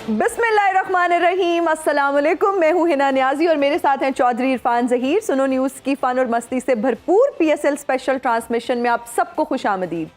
बिस्मिल्लाहिर्रहमानिर्रहीम, अस्सलाम वालेकुम। मैं हूं हिना नियाजी और मेरे साथ हैं चौधरी इरफान ज़हीर। सुनो न्यूज़ की फ़न और मस्ती से भरपूर PSL स्पेशल ट्रांसमिशन में आप सबको खुशामदीद।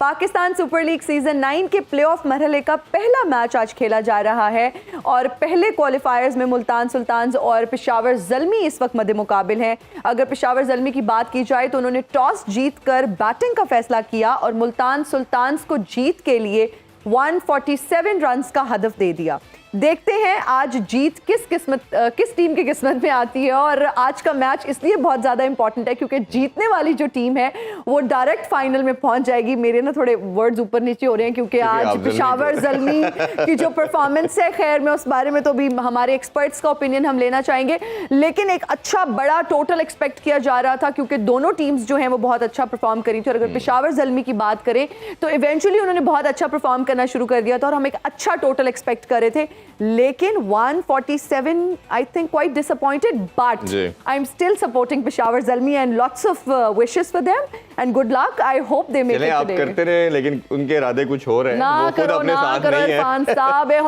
पाकिस्तान सुपर लीग सीज़न 9 के प्लेऑफ मरहले का पहला मैच आज खेला जा रहा है और पहले क्वालिफायर्स में मुल्तान सुल्तान्स और पेशावर ज़ल्मी इस वक्त मद्दे मुकाबिल हैं। अगर पेशावर ज़ल्मी की बात की जाए तो उन्होंने टॉस जीत कर बैटिंग का फैसला किया और मुल्तान सुल्तान्स को जीत के लिए 147 रन्स का हदफ दे दिया। देखते हैं आज जीत किस टीम की किस्मत में आती है। और आज का मैच इसलिए बहुत ज़्यादा इंपॉर्टेंट है क्योंकि जीतने वाली जो टीम है वो डायरेक्ट फाइनल में पहुंच जाएगी। मेरे ना थोड़े वर्ड्स ऊपर नीचे हो रहे हैं क्योंकि आज पेशावर ज़ल्मी की जो परफॉर्मेंस है, खैर मैं उस बारे में तो भी हमारे एक्सपर्ट्स का ओपिनियन हम लेना चाहेंगे, लेकिन एक अच्छा बड़ा टोटल एक्सपेक्ट किया जा रहा था क्योंकि दोनों टीम्स जो हैं वो बहुत अच्छा परफॉर्म करी थी। और अगर पेशावर ज़ल्मी की बात करें तो इवेंचुअली उन्होंने बहुत अच्छा परफॉर्म करना शुरू कर दिया था और हम एक अच्छा टोटल एक्सपेक्ट कर रहे थे, लेकिन 147 I think quite disappointed, but I am still supporting Peshawar Zalmi and lots of wishes for them and good luck. I hope they make it आप करते रहे, लेकिन उनके इरादे कुछ और हैं, वो खुद अपने साथ नहीं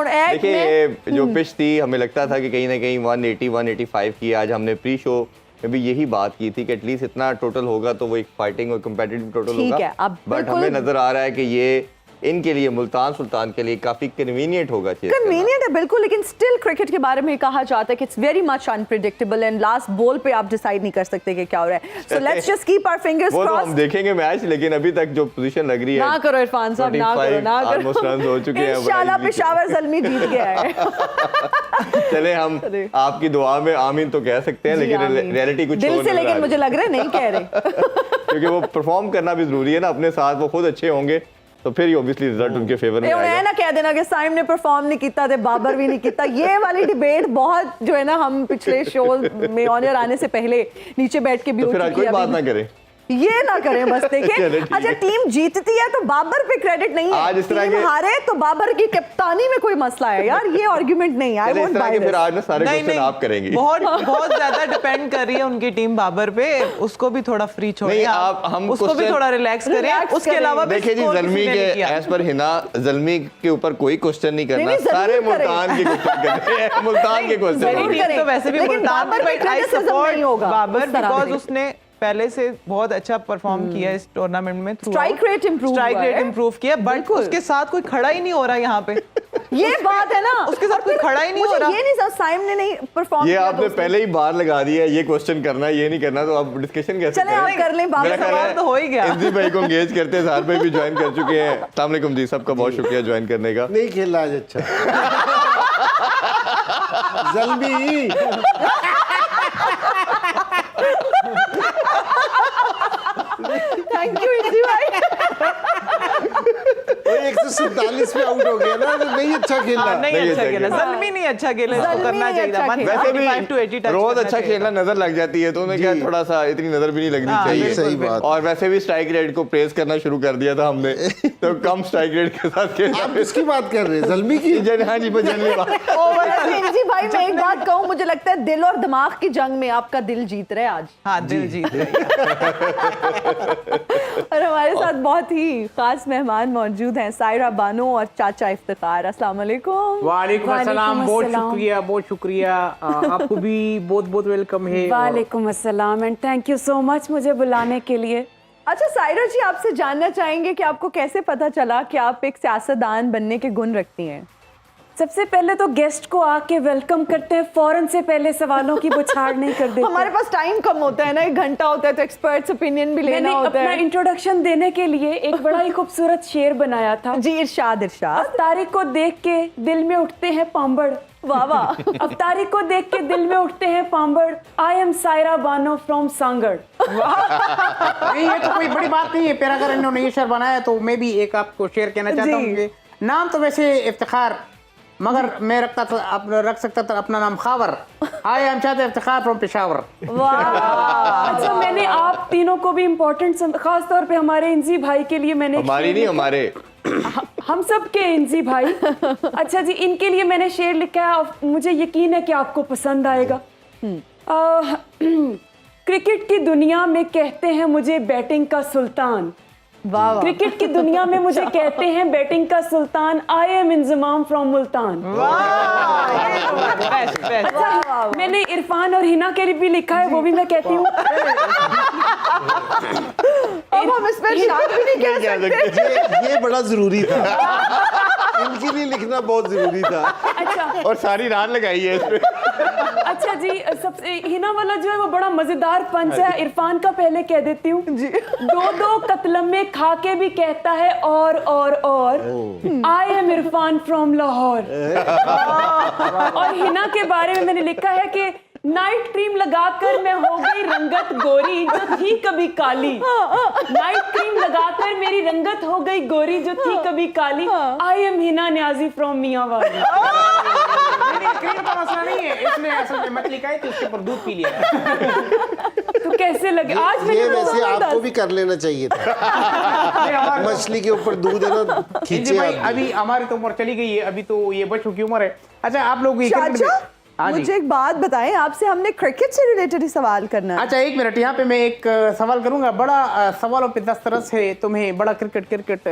है। देखिए जो पिच थी हमें लगता था कि कहीं ना कहीं 180 185 की, आज हमने प्री शो में भी यही बात की थी कि एटलीस्ट इतना टोटल होगा तो वो एक फाइटिंग और कम्पिटिटिव टोटल होगा। बट हमें नजर आ रहा है कि ये इनके लिए, मुल्तान सुल्तान के लिए काफी कन्वीनियंट होगा। कन्वीनियंट है बिल्कुल, लेकिन स्टिल क्रिकेट के बारे में कहा जाता है कि it's very much unpredictable and last ball पे आप डिसाइड नहीं कर सकते कि क्या हो रहा है। So let's just keep our fingers crossed. हम देखेंगे मैच, लेकिन अभी तक जो पोजीशन लग रही है, ना करो इरफान साहब, ना करो ऑलमोस्ट रन हो चुके हैं। इंशाल्लाह पेशावर ज़ल्मी जीत गया है। चले हम आपकी दुआ में आमीन तो कह सकते हैं, लेकिन रियलिटी कुछ दिल से, लेकिन मुझे लग रहा है नहीं कह रहे क्योंकि वो परफॉर्म करना भी जरूरी है ना अपने साथ। वो खुद अच्छे होंगे तो फिर ही ऑब्वियसली रिजल्ट उनके फेवर में आएगा। ना कह देना कि साइम ने परफॉर्म नहीं किया थे, बाबर भी नहीं किया। ये वाली डिबेट बहुत जो है ना, हम पिछले शो में ऑनर आने से पहले नीचे बैठ के भी तो फिर आज कोई बात ना करें, ये ना करें बस। देखिए अच्छा, टीम जीतती है तो बाबर पे क्रेडिट नहीं है, आज इस तरह टीम हारे तो बाबर की कप्तानी में कोई मसला है यार, ये आर्गुमेंट नहीं है। इस तरह के फिर आज ना सारे क्वेश्चन आप करेंगे। बहुत ज्यादा डिपेंड कर रही है उनकी टीम बाबर पे, उसको भी थोड़ा फ्री छोड़िए आप, हम उसको भी थोड़ा रिलैक्स करें। उसके अलावा देखिए जी, ज़ल्मी के एज पर हिना, ज़ल्मी के ऊपर कोई क्वेश्चन नहीं करना, सारे मुल्तान के क्वेश्चन करने हैं। मुल्तान के क्वेश्चन तो वैसे भी मुल्तान बाबर, बिकॉज उसने पहले से बहुत अच्छा परफॉर्म किया इस टूर्नामेंट में, स्ट्राइक रेट इंप्रूव किया, बट उसके साथ कोई खड़ा ही नहीं हो रहा यहाँ पे। ये बात है ना, उसके साथ कोई खड़ा ही नहीं हो रहा। ये नहीं, साइम ने नहीं परफॉर्म किया, ये आपने पहले ही बार लगा दिया, ये क्वेश्चन करना है, ये नहीं करना, तो आप डिस्कशन कैसे चलें आप कर लें। बात सवाल तो हो ही गया। इंजी भाई को एंगेज करते हैं, सार भाई भी ज्वाइन कर चुके हैं। अस्सलाम वालेकुम जी, सबका बहुत शुक्रिया ज्वाइन करने का। नहीं खेल रहा आज अच्छा ज़ल्मी थैंक यू इंजी भाई। 147 पे आउट हो गया ना, तो नहीं अच्छा खेला। नहीं अच्छा खेला ज़ल्मी, नहीं अच्छा खेला, इसको करना चाहिए। वैसे भी रोज अच्छा खेलना नजर लग जाती है, तो उन्हें क्या थोड़ा सा इतनी नजर भी नहीं लगनी चाहिए। सही बात। और वैसे भी स्ट्राइक रेट को प्रेस करना शुरू कर दिया था हमने, तो कम स्ट्राइक रेट के साथ खेला। आप किसकी बात कर रहे हैं, ज़ल्मी की? हाँ जी, जनरली बात। इंजी भाई मैं एक बात कहूँ, मुझे लगता है दिल और दिमाग की जंग में आपका दिल जीत रहा है आज। हाँ, दिल जीत रहा है। और हमारे साथ बहुत ही खास मेहमान मौजूद हैं, सायरा बानो और चाचा इफ्तिखार। अस्सलाम वालेकुम। वालेकुम अस्सलाम, बहुत शुक्रिया आपको भी बहुत बहुत वेलकम है। वालेकुम अस्सलाम and thank you so much मुझे बुलाने के लिए। अच्छा सायरा जी, आपसे जानना चाहेंगे कि आपको कैसे पता चला कि आप एक सियासतदान बनने के गुण रखती हैं? सबसे पहले तो गेस्ट को आके वेलकम करते हैं, फौरन से पहले सवालों की बुछाड़ नहीं कर देते। हमारे पास टाइम कम होता है ना, 1 घंटा होता है, तो एक्सपर्ट्स ओपिनियन भी लेना होता है। अपना इंट्रोडक्शन देने के लिए एक बड़ा ही खूबसूरत शेर बनाया था। जी इरशाद। अफ्तारी को देख के दिल में उठते हैं पांबड़। वाह वाह। अफ्तारी को देख के दिल में उठते हैं पांबड़। I am Saira Bano from Sangad. नहीं, ये तो कोई बड़ी बात नहीं है, फिर अगर इन्होंने ये शेर बनाया तो मैं भी एक आपको शेर कहना चाहता हूँ। नाम तो वैसे इफ्तिखार, मगर मैं रख सकता था अपना नाम खावर। आई एम चाहते इफ्तिखार फ्रॉम पेशावर। अच्छा, मैंने आप तीनों को भी इम्पोर्टेंट, खास तौर पे हमारे इंजी भाई के लिए मैंने, हमारी नहीं हमारे, हम सब के इंजी भाई। अच्छा जी, इनके लिए मैंने शेर लिखा है और मुझे यकीन है कि आपको पसंद आएगा। क्रिकेट की दुनिया में कहते हैं मुझे बैटिंग का सुल्तान, वाह वाह। क्रिकेट की दुनिया में मुझे कहते हैं बैटिंग का सुल्तान, I am Inzamam from Multan. Best best. अच्छा, मैंने इरफान और हिना के लिए भी लिखा है, वो भी मैं कहती हूँ। अब हम इस पर शायद भी नहीं कह सकते। ये बड़ा जरूरी था, इनके लिए लिखना बहुत जरूरी था। अच्छा और सारी रात लगाई है इस पे। अच्छा जी, सबसे हिना वाला जो है वो बड़ा मजेदार पंच है। इरफान का पहले कह देती हूँ जी। दो कतलम में खा के भी कहता है और I am Irfan from Lahore. और हिना के बारे में मैंने लिखा है कि नाइट क्रीम लगाकर मैं हो गई रंगत गोरी जो थी कभी काली। नाइट क्रीम लगाकर मेरी रंगत हो गई गोरी जो थी कभी काली। I am Hina Niazi from Mianwali. Cream का मसला नहीं है, इसने असल में मछली खाई थी, उसके ऊपर दूध पी लिया। तो कैसे लगे आज ये वैसे आपको भी कर लेना चाहिए था, मछली के ऊपर दूध है ना खींचे भाई, आप। अभी हमारी तो उम्र चली गई है, अभी तो ये बच्चों की उम्र है। अच्छा आप लोग चाचा हाँ जी। मुझे एक बात बताएं, आपसे हमने क्रिकेट से रिलेटेड ही सवाल करना है। अच्छा एक मिनट, यहाँ पे मैं एक सवाल करूंगा, बड़ा सवालों पे दस्तरस है, तुम्हें बड़ा क्रिकेट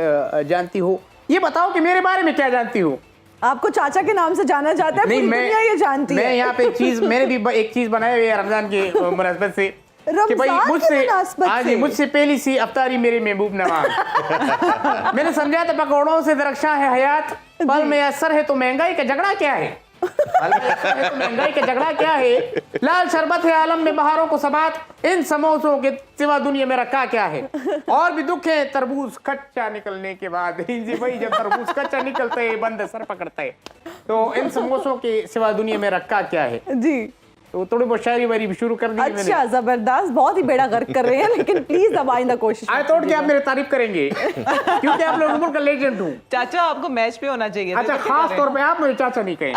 जानती हो, ये बताओ कि मेरे बारे में क्या जानती हो। आपको चाचा के नाम से जाना जाता है, पूरी दुनिया ये जानती है। मैं यहाँ पे एक चीज, मैंने भी एक चीज बनाई हुई है रमजान के मुनासबत से कि भाई रमजान के मुनासबत हाँ जी, से? मुझसे पहली सी अफ्तारी मेरे महबूब नवाज। मैंने समझा था पकौड़ों से दरख्शां है हयात, पल में असर है तो महंगाई का झगड़ा क्या है। तो महंगाई का झगड़ा क्या है, लाल शरबत है आलम में बहारों को सबात, इन समोसों के सिवा दुनिया में रखा क्या है। और भी दुख है तरबूज कच्चा निकलने के बाद, जी भाई जब तरबूज कच्चा निकलता है बंद सर पकड़ता है, तो इन समोसों के सिवा दुनिया में रखा क्या है। जी तो थोड़ी बहुत शायरी वारी भी शुरू कर दी मैंने। अच्छा जबरदस्त, बहुत ही बेड़ा गर्क कर रहे हैं, लेकिन प्लीज अब आइंदा कोशिश आए तोड़ के आप मेरी तारीफ करेंगे क्योंकि आप लोग उम्र का लेजेंड हूँ। चाचा आपको मैच पे होना चाहिए। अच्छा खास तौर पे आप मुझे चाचा नहीं कहें।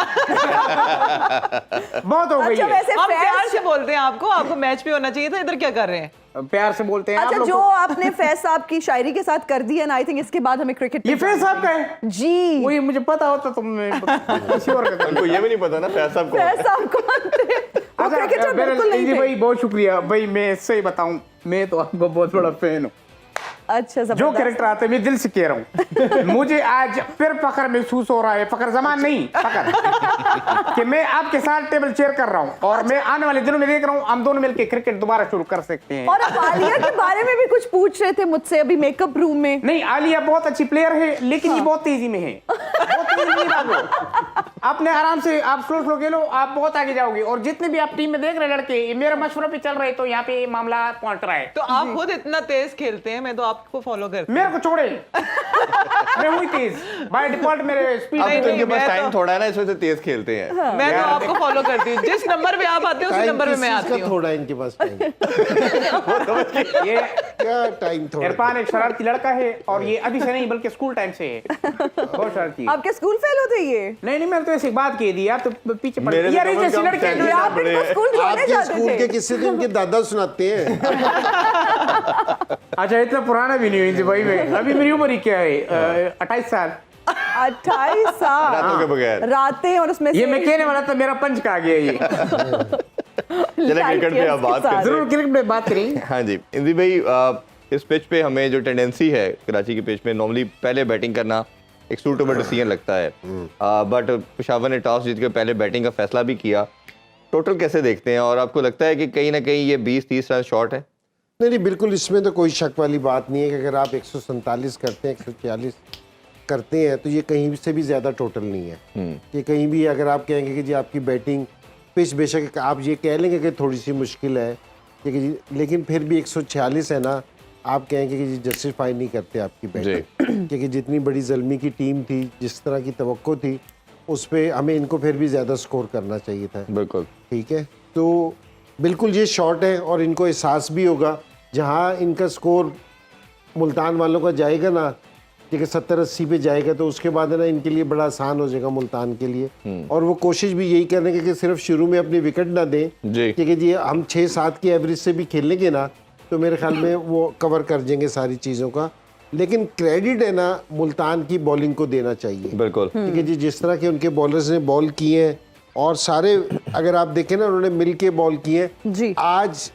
बहुत हो गई अच्छा है। वैसे हम प्यार फैज, से बोलते हैं आपको मैच पे होना चाहिए था, इधर क्या कर रहे हैं। प्यार से बोलते हैं। अच्छा आप लोग जो को- आपने फैज साहब की शायरी के साथ कर दी है ना, आई थिंक इसके बाद हमें क्रिकेट ये फैज साहब का है जी। वही मुझे पता होता तो मैं किसी और का उनको ये भी नहीं पता ना फैज साहब कौन है। फैज साहब कौन थे? वो क्रिकेटर बिल्कुल नहीं थे। भाई बहुत शुक्रिया भाई, मैं सही बताऊं मैं तो आपको बहुत बड़ा फैन हूँ। अच्छा जो जबरदस्त। कैरेक्टर आते हैं मैं दिल से कह रहा हूँ। मुझे आज फिर फख्र महसूस हो रहा है, फख्र जमान नहीं फख्र, कि मैं आपके साथ टेबल चेयर कर रहा हूँ और मैं आने वाले दिनों में देख रहा हूँ हम दोनों मिलकर क्रिकेट दोबारा शुरू कर सकते हैं। और आप आलिया के बारे में भी कुछ पूछ रहे थे मुझसे अभी मेकअप रूम में। नहीं आलिया बहुत अच्छी प्लेयर है, लेकिन ये बहुत तेजी में है, बहुत तेजी नहीं भागो। आपने आराम से आप स्लो खेलो, आप बहुत आगे जाओगे। और जितने भी आप टीम में देख रहे लड़के मेरे मशवरे पे चल रहे, तो यहाँ पे मामला पहुंच रहा है। तो आप खुद इतना तेज खेलते हैं, मैं तो आपको फॉलो करती हूँ। मेरे को छोड़े मैं हुई तेज बाय डिफॉल्ट, मेरे स्पीड अब तो इनके मैं पास तो- टाइम थोड़ा है ना, इस वजह से तेज खेलते हैं। मैं तो आपको फॉलो करती हूँ, जिस नंबर पे आप आते हो उसी टाइम नंबर पे किस मैं चीज का आती हूँ। थोड़ा इनके पास टाइम, ये क्या टाइम थोड़ा। इरफान एक शरारती लड़का है और ये अभी से नहीं बल्कि स्कूल टाइम से है, बहुत शरारती है। आपके स्कूल फेल होते ये? नहीं मैंने तो ऐसी बात कह दी, आप तो पीछे पड़ मेरे तो यार, कम जैसी से कम लड़के सैंतीस आप बड़े इनको हैं। स्कूल छोड़ने आपके जाते स्कूल के थे? किस्से तो इनके दादा सुनाते हैं। अच्छा इतना पुराना भी नहीं हुई भाई मैं, अभी मेरी उम्र ही क्या है 28 साल। 28 साल रातों के बगैर। रातें, और उसमें ये मैं कहने वाला था, मेरा पंच कहा गया ये। चले क्रिकेट पे आप बात करते हैं। जरूर क्रिकेट में बात करें। हाँ जी इंद्री भाई, इस पिच पे हमें जो टेंडेंसी है कराची की पिच में, नॉर्मली पहले बैटिंग करना एक सूटेबल डिसीजन लगता है, बट पेशावर ने टॉस जीत के पहले बैटिंग का फैसला भी किया। टोटल कैसे देखते हैं, और आपको लगता है कि कहीं ना कहीं ये 20-30 रन शॉर्ट है? नहीं बिल्कुल, इसमें तो कोई शक वाली बात नहीं है कि अगर आप 147 करते हैं, 146 करते हैं, तो ये कहीं से भी ज़्यादा टोटल नहीं है। कि कहीं भी अगर आप कहेंगे कि जी आपकी बैटिंग पिच बेशक आप ये कह लेंगे कि थोड़ी सी मुश्किल है, लेकिन फिर भी 146 है ना, आप कहेंगे कि जी जस्टिफाई नहीं करते आपकी बैटिंग। क्योंकि जितनी बड़ी ज़ल्मी की टीम थी, जिस तरह की तवक्को थी, उस पर हमें इनको फिर भी ज़्यादा स्कोर करना चाहिए था। बिल्कुल ठीक है, तो बिल्कुल ये शॉर्ट है और इनको एहसास भी होगा। जहाँ इनका स्कोर मुल्तान वालों का जाएगा ना, ठीक है 70-80 पे जाएगा, तो उसके बाद है ना इनके लिए बड़ा आसान हो जाएगा मुल्तान के लिए। और वो कोशिश भी यही करेंगे कि सिर्फ शुरू में अपनी विकेट ना दें, जी। ठीक है जी, हम 6-7 की एवरेज से भी खेलेंगे ना, तो मेरे ख्याल में वो कवर कर देंगे सारी चीज़ों का। लेकिन क्रेडिट है ना मुल्तान की बॉलिंग को देना चाहिए। बिल्कुल ठीक है जी, जिस तरह के उनके बॉलर्स ने बॉल किए हैं, और सारे अगर आप देखें ना उन्होंने मिल के बॉल किए हैं। जी। आज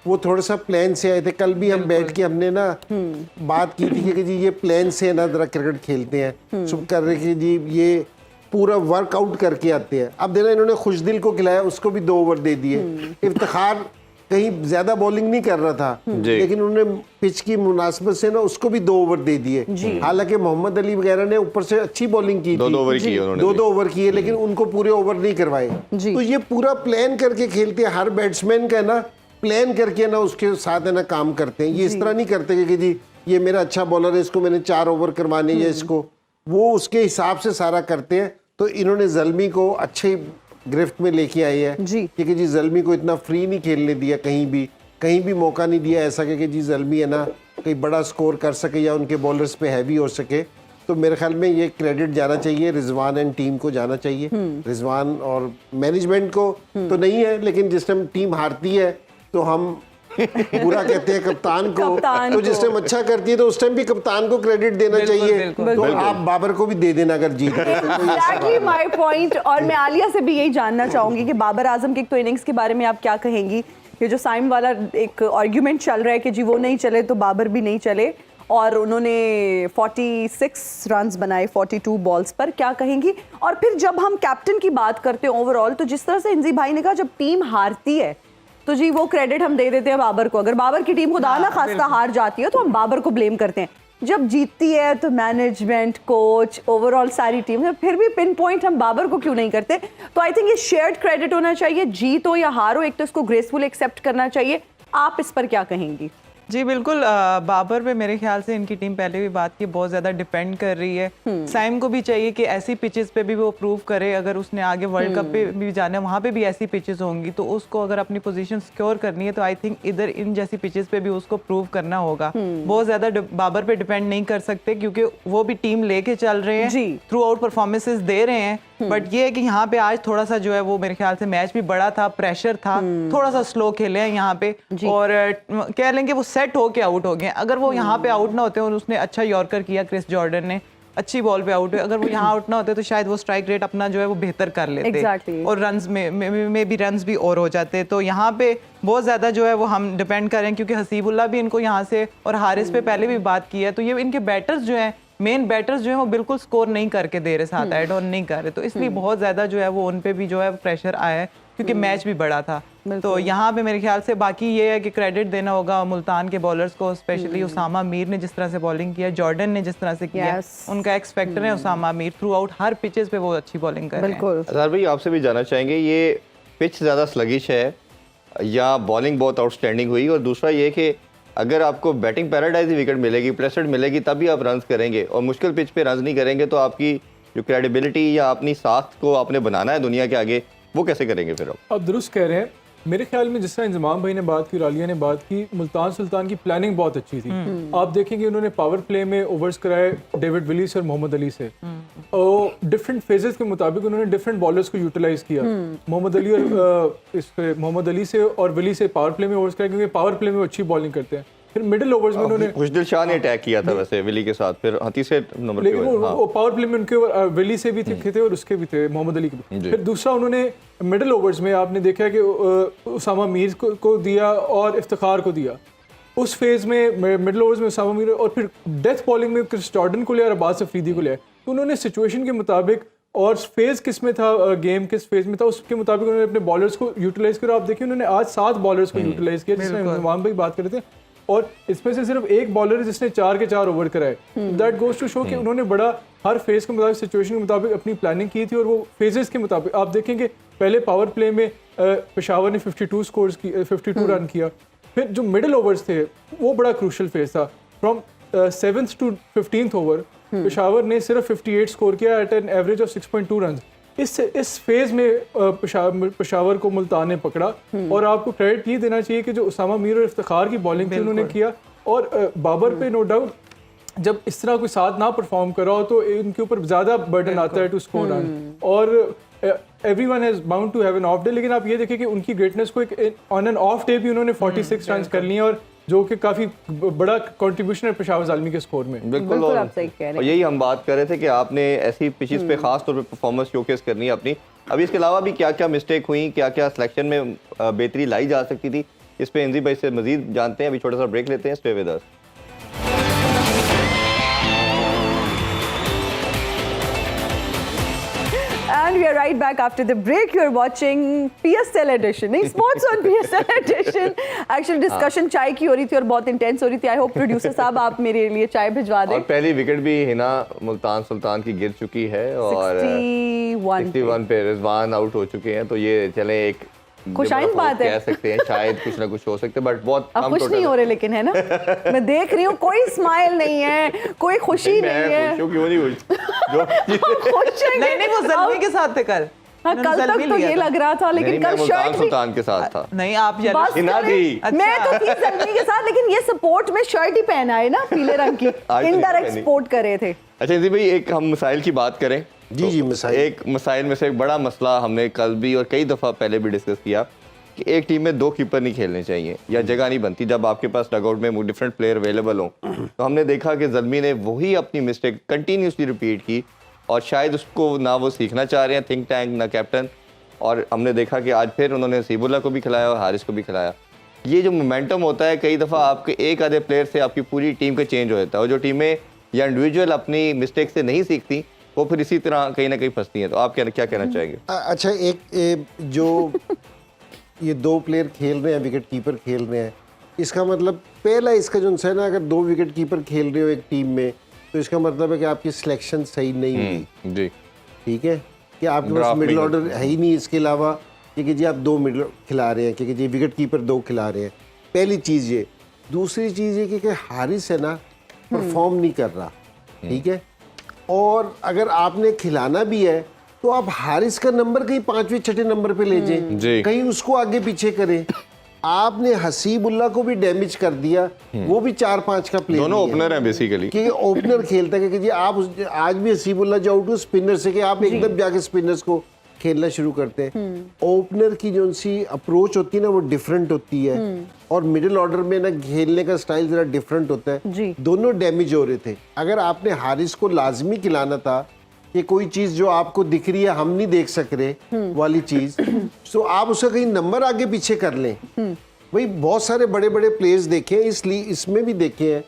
वो थोड़ा सा प्लान से आए थे। कल भी हम बैठ के हमने ना बात की थी कि जी ये प्लान से ना जरा क्रिकेट खेलते हैं, सब कर रहे कि जी ये पूरा वर्कआउट करके आते हैं। अब देखना इन्होंने खुशदिल को खिलाया, उसको भी 2 ओवर दे दिए। इफ्तिखार कहीं ज्यादा बॉलिंग नहीं कर रहा था, लेकिन उन्होंने पिच की मुनासिबत से ना उसको भी 2 ओवर दे दिए। हालांकि मोहम्मद अली वगैरह ने ऊपर से अच्छी बॉलिंग की, 2 ओवर की उन्होंने, 2 ओवर किए, लेकिन उनको पूरे ओवर नहीं करवाए। तो ये पूरा प्लान करके खेलते हैं। हर बैट्समैन का ना प्लान करके ना उसके साथ है ना काम करते हैं। ये इस तरह नहीं करते कि जी ये मेरा अच्छा बॉलर है, इसको मैंने 4 ओवर करवाने या इसको, वो उसके हिसाब से सारा करते हैं। तो इन्होंने ज़ल्मी को अच्छे गिरफ्त में लेके आए हैं क्योंकि जी ज़ल्मी को इतना फ्री नहीं खेलने दिया, कहीं भी मौका नहीं दिया ऐसा कि जी ज़ल्मी है ना कहीं बड़ा स्कोर कर सके या उनके बॉलर्स पे हैवी हो सके। तो मेरे ख्याल में ये क्रेडिट जाना चाहिए रिजवान एंड टीम को जाना चाहिए। रिजवान और मैनेजमेंट को तो नहीं है, लेकिन जिस टाइम टीम हारती है तो हम बुरा कहते हैं कप्तान को, तो जिस टाइम अच्छा करती है तो उस टाइम भी कप्तान को क्रेडिट देना चाहिए। तो आप बाबर को भी दे देना अगर जीत रहे तो। Exactly my point। और मैं आलिया से भी यही जानना चाहूंगी कि बाबर आजम की एक तो इनिंग्स के बारे में आप क्या कहेंगी? ये जो साइम वाला एक आर्ग्यूमेंट चल रहा है कि जी वो नहीं चले तो बाबर भी नहीं चले, और उन्होंने 46 रन्स बनाए 42 बॉल्स पर, क्या कहेंगी? और फिर जब हम कैप्टन की बात करते हैं ओवरऑल, तो जिस तरह से इंजी भाई ने कहा जब टीम हारती है तो जी वो क्रेडिट हम दे देते हैं बाबर को। अगर बाबर की टीम खुदा ना खास्ता हार जाती है तो हम बाबर को ब्लेम करते हैं। जब जीतती है तो मैनेजमेंट, कोच, ओवरऑल सारी टीम, फिर भी पिन पॉइंट हम बाबर को क्यों नहीं करते? तो आई थिंक ये शेयर्ड क्रेडिट होना चाहिए, जीत हो या हार हो, एक तो इसको ग्रेसफुल एक्सेप्ट करना चाहिए। आप इस पर क्या कहेंगी? जी बिल्कुल, बाबर पे मेरे ख्याल से इनकी टीम पहले भी बात की बहुत ज़्यादा डिपेंड कर रही है। साइम को भी चाहिए कि ऐसी पिचेस पे भी वो प्रूव करे, अगर उसने आगे वर्ल्ड कप पे भी जाना है वहाँ पे भी ऐसी पिचेस होंगी, तो उसको अगर अपनी पोजीशन सिक्योर करनी है तो आई थिंक इधर इन जैसी पिचेस पे भी उसको प्रूव करना होगा। बहुत ज़्यादा बाबर पे डिपेंड नहीं कर सकते क्योंकि वो भी टीम लेके चल रहे हैं, थ्रू आउट परफॉर्मेंसेज दे रहे हैं। बट ये है कि यहाँ पे आज थोड़ा सा जो है वो मेरे ख्याल से मैच भी बड़ा था, प्रेशर था, थोड़ा सा स्लो खेले हैं यहाँ पे, और कह लेंगे वो सेट होके आउट हो गए। अगर वो यहाँ पे आउट ना होते और उसने अच्छा यॉर्कर किया, क्रिस जॉर्डन ने अच्छी बॉल पे आउट हुए, अगर वो यहाँ आउट ना होते तो शायद वो स्ट्राइक रेट अपना जो है वो बेहतर कर लेते और रन्स में भी रन्स भी और हो जाते। तो यहाँ पे बहुत ज़्यादा जो है वो हम डिपेंड करें, क्योंकि हसीबुल्ला भी इनको यहाँ से और हारिस पे पहले भी बात की है, तो ये इनके बैटर्स जो हैं, मेन बैटर्स जो है वो बिल्कुल स्कोर नहीं करके दे रहे, साथ ऐड ऑन नहीं कर रहे, तो इसलिए बहुत ज्यादा जो है वो उन पे भी जो है प्रेशर आया है क्योंकि मैच भी बड़ा था। तो यहाँ पे मेरे ख्याल से बाकी ये है कि क्रेडिट देना होगा मुल्तान के बॉलर्स को, स्पेशली उसामा मीर ने जिस तरह से बॉलिंग किया, जॉर्डन ने जिस तरह से किया, उनका एक्स फैक्टर है उसामा मीर, थ्रू आउट हर पिचेस पे वो अच्छी बॉलिंग कर रहे हैं। अजहर भाई आपसे भी जानना चाहेंगे, ये पिच ज़्यादा स्लगिश है या बॉलिंग बहुत आउटस्टैंडिंग हुई? और दूसरा ये कि अगर आपको बैटिंग पैराडाइज विकेट मिलेगी, प्लेसड मिलेगी, तभी आप रन्स करेंगे, और मुश्किल पिच पे रन्स नहीं करेंगे तो आपकी जो क्रेडिबिलिटी या अपनी साख को आपने बनाना है दुनिया के आगे, वो कैसे करेंगे फिर आप दुरुस्त कह रहे हैं। मेरे ख्याल में जिस तरह इंजमाम भाई ने बात की, रालिया ने बात की, मुल्तान सुल्तान की प्लानिंग बहुत अच्छी थी। आप देखेंगे उन्होंने पावर प्ले में ओवर्स कराए डेविड विलीस और मोहम्मद अली से, और डिफरेंट फेजेस के मुताबिक उन्होंने डिफरेंट बॉलर्स को यूटिलाइज किया। मोहम्मद अली से और विली से पावर प्ले में ओवर्स कराए क्योंकि पावर प्ले में वो अच्छी बॉलिंग करते हैं। फिर मिडिल ओवर्स में उन्होंने खुशदिल शाह ने अटैक किया था वैसे विली के साथ, फिर तीसरे नंबर पे, लेकिन वो पावर प्ले में उनके विली से भी थे और उसके भी थे, मोहम्मद अली के भी। फिर दूसरा उन्होंने मिडिल ओवर्स में आपने देखा कि उसामा मीर को दिया और इफ्तिखार को दिया उस फेज में, मिडिल ओवर्स में उसामा मीर, और फिर डेथ बॉलिंग में क्रिस जॉर्डन को लिया और अब्बास अफरीदी को लिया। तो उन्होंने सिचुएशन के मुताबिक और फेज किस में था, गेम किस फेज में था, उसके मुताबिक उन्होंने अपने बॉलर्स को यूटिलाइज किया। आप देखिए उन्होंने आज 7 बॉलर्स को यूटिलाइज किया, जिसमें इमाम भाई बात कर रहे थे, और इसमें से सिर्फ एक बॉलर है जिसने 4 के 4 ओवर कराए। दैट गोज टू शो कि उन्होंने बड़ा हर फेज के मुताबिक, सिचुएशन के मुताबिक अपनी प्लानिंग की थी, और वो फेजेस के मुताबिक आप देखेंगे पहले पावर प्ले में पेशावर ने 52 रन किया। फिर जो मिडिल ओवर्स थे वो बड़ा क्रूशल फेज था, from 7th to 15th over Peshawar ने सिर्फ 58 स्कोर किया at an average of 6.2 run. इस फेज में पेशावर को मुल्तान ने पकड़ा, और आपको क्रेडिट ये देना चाहिए कि जो उसामा मीर और इफ्तिखार की बॉलिंग थी उन्होंने किया, और बाबर पे नो डाउट जब इस तरह कोई साथ ना परफॉर्म कर रहा हो तो इनके ऊपर ज़्यादा बर्डन आता है टू स्कोर रन, और everyone has bound to have an off day. लेकिन आप ये देखिए कि उनकी ग्रेटनेस को एक ऑन एन ऑफ डे भी उन्होंने 46 रन कर लिए, और जो कि काफी बड़ा कंट्रीब्यूशन है पेशावर ज़ालमी के स्कोर में। बिल्कुल, और यही हम बात कर रहे थे कि आपने ऐसी पिचेस पे खास तौर पे परफॉर्मेंस शोकेस करनी है अपनी। अभी इसके अलावा भी क्या क्या मिस्टेक हुई, क्या क्या सिलेक्शन में बेहतरी लाई जा सकती थी, इस पे इंजी भाई से मजीद जानते हैं। अभी छोटा सा ब्रेक लेते हैं, stay with us. And we are right back after the break. You're watching PSL edition, नहीं Sports on PSL edition. Actually discussion चाय की हो रही थी और बहुत इंटेंस हो रही थी। I hope producer साहब आप मेरे लिए चाय भिजवा दें। और पहली विकेट भी हिना मुल्तान सुल्तान की गिर चुकी है और 61 पे रिजवान आउट हो चुके हैं। तो ये चले एक खुशाइन बात है, कह सकते हैं, शायद कुछ ना कुछ हो सकते हैं, बट बहुत अब खुश नहीं हो रहे लेकिन, है ना? मैं देख रही हूँ कोई स्माइल नहीं है, कोई खुशी नहीं है। खुश हूँ, क्यों नहीं खुश हैं नहीं वो जल्दी के साथ थे कल। हाँ, कल तक तो ये लग रहा था, लेकिन कल शर्ट भी सुल्तान के साथ था। नहीं आप बस हिना दी। मैं तो थी जल्दी के साथ, लेकिन ये सपोर्ट में शर्ट ही पहना है ना पीले रंग की, इनडायरेक्ट सपोर्ट कर रहे थे। अच्छा जी भाई, एक हम मिसाइल की बात करें। जी जी, मिसाइल। एक मिसाइल में से एक बड़ा मसला हमने कल भी और कई दफ़ा पहले भी डिस्कस किया कि एक टीम में 2 कीपर नहीं खेलने चाहिए या जगह नहीं बनती जब आपके पास डगआउट में डिफरेंट प्लेयर अवेलेबल हों। तो हमने देखा कि ज़ल्मी ने वही अपनी मिस्टेक कंटिन्यूसली रिपीट की और शायद उसको ना वो सीखना चाह रहे हैं थिंक टैंक ना कैप्टन। और हमने देखा कि आज फिर उन्होंने हसीबुल्लाह को भी खिलाया और हारिस को भी खिलाया। ये जो मोमेंटम होता है, कई दफ़ा आपके एक आधे प्लेयर से आपकी पूरी टीम का चेंज हो जाता है और जो टीमें या इंडिविजुअल अपनी मिस्टेक से नहीं सीखती वो फिर इसी तरह कहीं ना कहीं फंसती हैं। तो आप क्या कहना चाहेंगे? अच्छा, एक जो ये 2 प्लेयर खेल रहे हैं, विकेट कीपर खेल रहे हैं, इसका मतलब पहला इसका जो है ना, अगर 2 विकेट कीपर खेल रहे हो एक टीम में तो इसका मतलब है कि आपकी सिलेक्शन सही नहीं हुई। जी ठीक है, कि आपके पास मिडिल ऑर्डर है ही नहीं। इसके अलावा कि जी आप 2 मिडिल खिला रहे हैं, कि जी विकेट कीपर 2 खिला रहे हैं, पहली चीज़ ये। दूसरी चीज़ ये कि हारिस है ना परफॉर्म नहीं कर रहा, ठीक है। और अगर आपने खिलाना भी है तो आप हारिस का नंबर कहीं 5वें 6ठे नंबर पे ले जाएं, कहीं उसको आगे पीछे करें। आपने हसीबुल्लाह को भी डैमेज कर दिया, वो भी 4-5 का प्लेयर, दोनों ओपनर हैं बेसिकली, कि ओपनर खेलता है कि जी आप आज भी हसीबुल्लाह जो आउट हो स्पिनर से, कि आप एकदम जाके स्पिनर्स को खेलना शुरू करते हैं। ओपनर की जो सी अप्रोच होती है ना वो डिफरेंट होती है और मिडिल ऑर्डर में ना खेलने का स्टाइल जरा डिफरेंट होता है। दोनों डैमेज हो रहे थे। अगर आपने हारिस को लाजमी खिलाना था कि कोई चीज जो आपको दिख रही है हम नहीं देख सक रहे वाली चीज, तो आप उसका कहीं नंबर आगे पीछे कर लें। वही बहुत सारे बड़े बड़े प्लेयर्स देखे हैं, इसलिए इसमें भी देखे हैं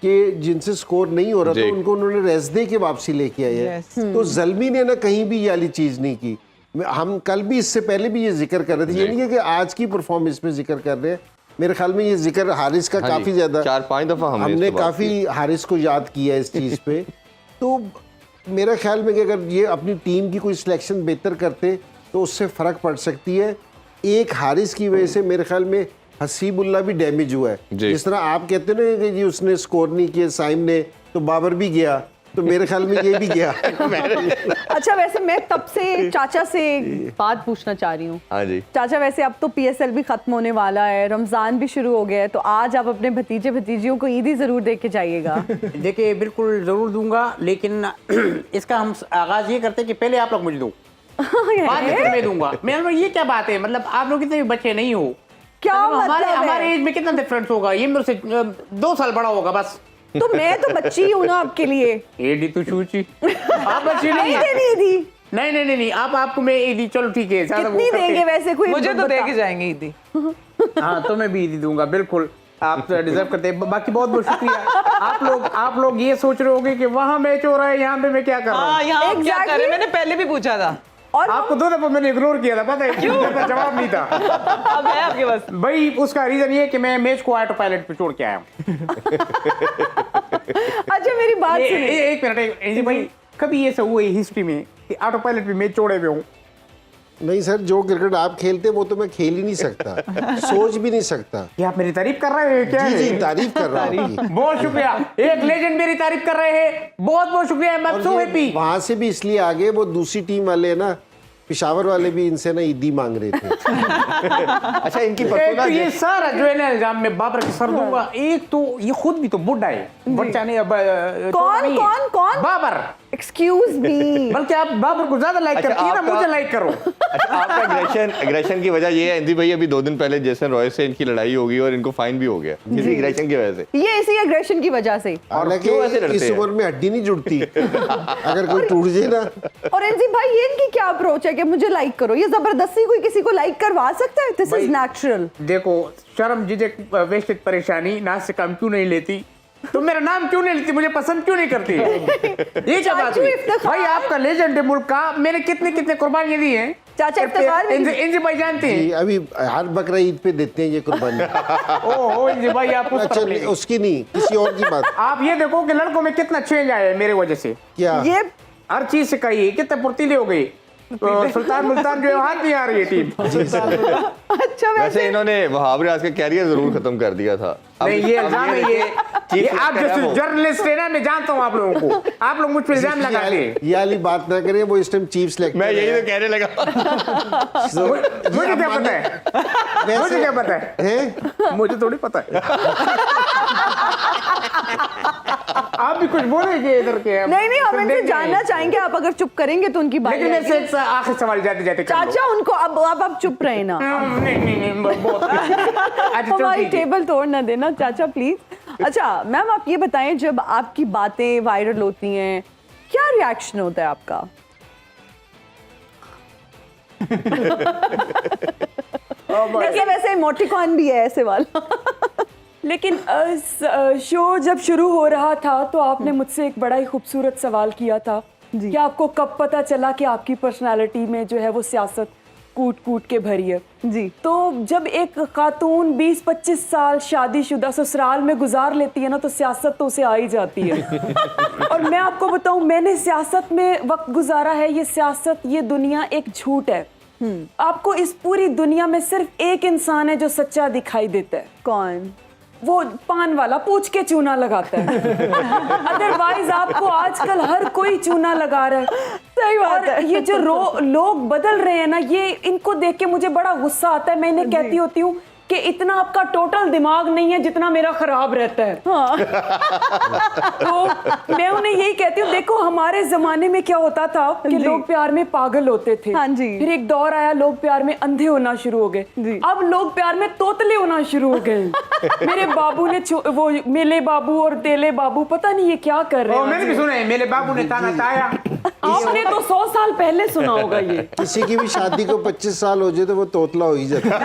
कि जिनसे स्कोर नहीं हो रहा था उनको उन्होंने रेस्ट दे के वापसी लेके आए हैं। तो ज़ल्मी ने ना कहीं भी ये वाली चीज नहीं की। हम कल भी इससे पहले भी ये जिक्र कर रहे थे, ये नहीं है कि आज की परफॉर्मेंस पे जिक्र कर रहे हैं। मेरे ख्याल में ये जिक्र हारिस का काफी ज्यादा 4-5 दफा हमने काफी हारिस को याद किया है इस चीज पे। तो मेरा ख्याल में कि अगर ये अपनी टीम की कोई सिलेक्शन बेहतर करते तो उससे फ़र्क पड़ सकती है। एक हारिस की वजह से मेरे ख्याल में हसीबुल्लाह भी डैमेज हुआ है। जिस तरह आप कहते हैं ना कि जी उसने स्कोर नहीं किया साइम ने, तो बाबर भी गया, तो मेरे ख्याल में ये भी गया। अच्छा, वैसे मैं तब से चाचा से एक बात पूछना चाह रही हूँ। हाँ जी चाचा, वैसे अब तो PSL भी खत्म होने वाला है, रमजान भी शुरू हो गया है, तो आज आप अपने भतीजे भतीजियों को ईदी जरूर दे के जाइएगा। देखिए बिल्कुल जरूर दूंगा, लेकिन इसका हम आगाज ये करते हैं कि पहले आप लोग मुझे दो, बाद में फिर मैं दूंगा। मैं ये क्या बात है, मतलब आप लोग इतने बच्चे नहीं हो, क्या मतलब हमारे एज में कितना डिफरेंस होगा, ये मेरे से 2 साल बड़ा होगा बस। तो मैं तो बच्ची हूँ ना आपके लिए। एडी तो छूची, आप बच्ची नहीं है। नहीं नहीं नहीं नहीं, आपको मैं ईदी, चलो ठीक है, कितनी देंगे वैसे, कोई मुझे तो दे के जाएंगे ईदी। हाँ तो मैं भी ईदी दूंगा, बिल्कुल आप डिजर्व करते हैं। बाकी बहुत बहुत शुक्रिया। आप लोग ये सोच रहे होंगे कि वहाँ मैच हो रहा है, यहाँ पे मैं क्या कर रहा हूँ। यहाँ क्या कर रहे हैं, मैंने पहले भी पूछा था और आपको 2 दफा मैंने इग्नोर किया था, पता है क्यों? जवाब नहीं था। अब है आपके पास भाई उसका रीजन ये कि मैं मैच को ऑटो पायलट पे छोड़ के आया हूँ। अच्छा मेरी बात सुनिए, एक मिनट भाई, कभी ये सब हुआ है हिस्ट्री में कि ऑटो पायलट पे मैच छोड़े हुए हूँ? नहीं सर, जो क्रिकेट आप खेलते वो तो मैं खेल ही नहीं सकता, सोच भी नहीं सकता। क्या आप मेरी तारीफ कर रहे हो क्या? जी तारीफ कर रहा हूँ। बहुत शुक्रिया, एक लेजेंड मेरी तारीफ कर रहे हैं, बहुत बहुत शुक्रिया। I am so happy. वहां से भी इसलिए आगे, वो दूसरी टीम वाले ना, पिशावर वाले भी इनसे ना ईदी मांग रहे थे। अच्छा, इनकी तो ये सारा जो है ना इल्जाम में बाबर के सर दूंगा। एक तो ये खुद भी तो बुढ़ा है, बच्चा नहीं, कौन? Babar excuse me. बल्कि आप बाबर को ज्यादा लाइक अच्छा, करती है ना, आपका- मुझे लाइक करो। अच्छा, आपका एग्रेशन की वजह ये है इंदी भाई, अभी 2 दिन पहले जेसन रॉय से इनकी लड़ाई हो गई और इनको फाइन भी हो गया इसी एग्रेशन की वजह से। ये इसी एग्रेशन की वजह से। हालांकि क्यों ऐसे लड़ते इस हैं? उम्र में हड्डी नहीं जुड़ती अगर कोई टूट जाए ना। और एनजी भाई ये इनकी क्या अप्रोच है कि मुझे लाइक करो? ये जबरदस्ती कोई किसी को लाइक करवा सकता है? This is natural. देखो, शर्म झिझक वेस्टेज परेशानी ना से काम क्यों नहीं लेती, तो मेरा नाम क्यों नहीं लेती, मुझे पसंद क्यों नहीं करती? ये क्या बात चाचू हुई? इफ्तिखार। भाई आपका लेजेंड है मुल्क का, मैंने कितने कितने कुर्बानियां दी हैं। चाचा इफ्तिखार भी- इंजी भाई जानते जी, हैं। अभी हर बकरा ईद पे देते हैं ये कुर्बानी। ओह इंजी भाई, आप उस अच्छा तरफ ले गए। उसकी नहीं, किसी और की बात। आप ये देखो कि लड़कों में कितना चेंज आया है मेरे वजह से। क्या ये हर चीज से कही कितने फुर्तीले हो गई। तो सुल्तान मुल्तान जो है हाथ नहीं आ रही है टीम। अच्छा वैसे इन्होंने वहाब रियाज का कैरियर जरूर खत्म कर दिया था। अब- नहीं, ये अब इल्जाम है, ये चीफ आप सेलेक्टर है जो वो। जर्नलिस्ट है ना, मैं जानता हूँ आप लोगों को, आप लोग मुझ पर इल्जाम लगाते हैं। ये वाली बात ना करें, वो इस टाइम चीफ सेलेक्टर मैं यही तो कहने लगा। मुझे क्या पता है, मुझे क्या पता है, मुझे थोड़ी पता है। आप भी कुछ बोलेंगे इधर के? नहीं नहीं, हम सुन इनसे देंगे। जानना चाहेंगे, आप अगर चुप करेंगे तो उनकी बात लेकिन मेरे से एक आखिरी सवाल जाते जाते कर लो। चाचा उनको अब आप चुप रहे ना, नहीं, बहुत अच्छा, चलो हमारी ठीक है। टेबल तोड़ ना देना चाचा प्लीज। अच्छा मैम, आप ये बताएं, जब आपकी बातें वायरल होती हैं क्या रिएक्शन होता है आपका? वैसे वैसे इमोटिकॉन भी है ऐसे वाला। लेकिन शो जब शुरू हो रहा था तो आपने मुझसे एक बड़ा ही खूबसूरत सवाल किया था कि आपको कब पता चला कि आपकी पर्सनालिटी में जो है वो सियासत कूट कूट के भरी है। जी। तो जब एक खातून 20-25 साल शादीशुदा ससुराल में गुजार लेती है ना, तो सियासत तो उसे आ ही जाती है। और मैं आपको बताऊं, मैंने सियासत में वक्त गुजारा है। ये सियासत, ये दुनिया एक झूठ है। आपको इस पूरी दुनिया में सिर्फ एक इंसान है जो सच्चा दिखाई देता है। कौन? वो पान वाला पूछ के चूना लगाता है। अदरवाइज आपको आजकल हर कोई चूना लगा रहा है। सही बात है। ये जो लोग बदल रहे हैं ना, ये इनको देख के मुझे बड़ा गुस्सा आता है। मैं इन्हें कहती होती हूँ कि इतना आपका टोटल दिमाग नहीं है जितना मेरा खराब रहता है। हाँ। तो मैं उन्हें यही कहती हूँ, देखो हमारे जमाने में क्या होता था कि लोग प्यार में पागल होते थे। हाँ जी। फिर एक दौर आया, लोग प्यार में अंधे होना शुरू हो गए। जी। अब लोग प्यार में तोतले होना शुरू हो गए। मेरे बाबू ने वो मेले बाबू और तेले बाबू, पता नहीं ये क्या कर रहे ओ, मैंने भी हैं। सुना है, मेरे बाबू ने ताना ताया। आपने तो 100 साल पहले सुना होगा ये। किसी की भी शादी को 25 साल हो जाए तो वो तोतला हो ही जाता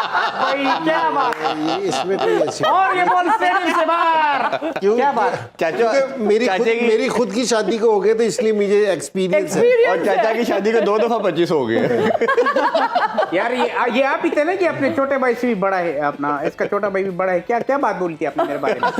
भाई क्या बात है। है। इसमें कोई ऐसी और ये बोल स्टेडियम से बाहर क्यों? क्या बात? चाचा क्योंकि मेरी खुद की शादी को हो गए तो इसलिए मुझे एक्सपीरियंस है। और चाचा की शादी को 2 दफा 25 हो गए। यार ये आप ही थे ना कि अपने छोटे भाई से भी बड़ा है, अपना इसका छोटा भाई भी बड़ा है। क्या क्या बात बोली थी आपने मेरे बारे में?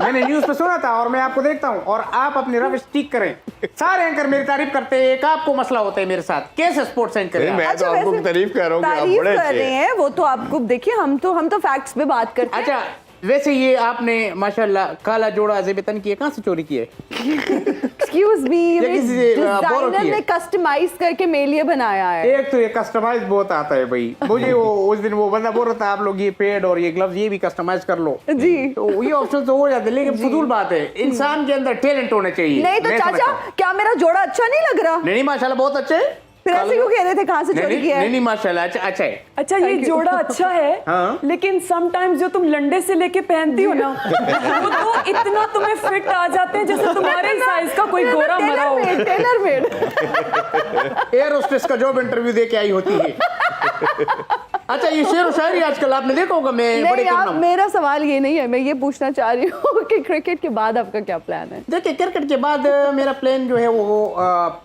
मैंने न्यूज पे सुना था और मैं आपको देखता हूँ। और आप अपनी रविश ठीक करें। सारे एंकर मेरी तारीफ करते हैं, एक आपको मसला होता है मेरे साथ। कैसे स्पोर्ट्स एंकर नहीं, हैं आप? मैं तो आपको वैसे तारीफ कर रहा हूँ कि आप तारीफ बड़े कर अच्छे रहे हैं। हैं, वो तो आपको देखिए, हम तो फैक्ट्स पे बात करते हैं। अच्छा, वैसे ये आपने माशाल्लाह काला जोड़ा जेबतन की है, कहाँ से चोरी की है? एक्सक्यूज मी, ये किसी से, borrow डिजाइनर की है। ने कस्टमाइज करके मेरे लिए बनाया है। एक तो ये कस्टमाइज बहुत आता है भाई मुझे। वो उस दिन वो बंदा बोल रहा था आप लोग ये पैड और ये ग्लव्स ये भी कस्टमाइज कर लो। जी। तो ये ऑप्शन तो हो जाते हैं, लेकिन फजूल बात है। इंसान के अंदर टैलेंट होना चाहिए। नहीं तो मैं चाचा, समझता हूं। क्या मेरा जोड़ा अच्छा नहीं लग रहा? नहीं माशाल्लाह बहुत अच्छे है। फिर ऐसे क्यों कह रहे थे कहाँ से नहीं चोरी किया है? नहीं माशाल्लाह अच्छा है। अच्छा, ये जोड़ा अच्छा है। हाँ। लेकिन समटाइम्स जो तुम लंडे से लेके पहनती हो ना, वो तो इतना तुम्हें फिट आ जाते हैं जैसे तुम्हारे साइज का कोई गोरा मरा हो। Tailor made. एयर होस्टेस का जॉब इंटरव्यू दे के आई होती है। अच्छा, ये शेर व शायरी आजकल आपने देखा होगा, मैं बड़े नहीं, करना आप, हूं। मेरा सवाल ये नहीं है, मैं ये पूछना चाह रही हूँ कि क्रिकेट के बाद आपका क्या प्लान है? देखिए, क्रिकेट के बाद मेरा प्लान जो है वो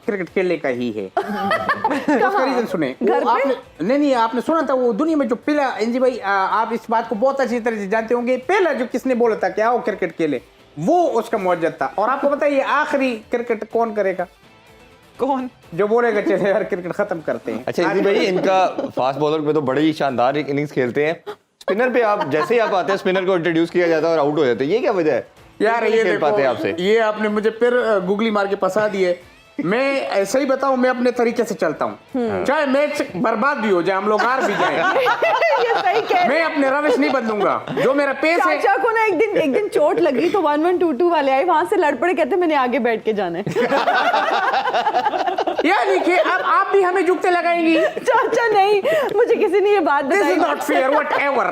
क्रिकेट खेलने का ही है। उसका रीजन सुने। घर वो पे? आपने नहीं आपने सुना था वो दुनिया में जो पहला एनजी भाई, आप इस बात को बहुत अच्छी तरह से जानते होंगे, पहला जो किसने बोला था कि आओ क्रिकेट खेले, वो उसका मौजूद था। और आपको पता है ये आखिरी क्रिकेट कौन करेगा? कौन? जो बोलेगा चले यार क्रिकेट खत्म करते हैं। अच्छा इंदी भाई, इनका फास्ट बॉलर पे तो बड़े ही शानदार इनिंग्स खेलते हैं। स्पिनर पे आप जैसे ही आप आते हैं, स्पिनर को इंट्रोड्यूस किया जाता है और आउट हो जाते हैं। ये क्या वजह है? यार नहीं ये खेल पाते देखो, आपसे। ये आपने मुझे फिर गूगली मार के फंसा दिए। मैं ऐसे ही बताऊं, मैं अपने तरीके से चलता हूं, चाहे मैच बर्बाद भी हो जाए, हम लोग हार भी जाए, ये सही कह रहे मैं अपने रवैश नहीं बदलूंगा। जो मेरा पेस है, चाचा को ना एक दिन चोट लगी तो 1122 वाले आए, वहां से लड़ पड़े, कहते मैंने आगे बैठ के जाना है। यानी कि अब आप भी हमें जुगते लगाएंगी। चाचा नहीं, मुझे किसी ने ये बात दिस बताई। Is not fair whatever.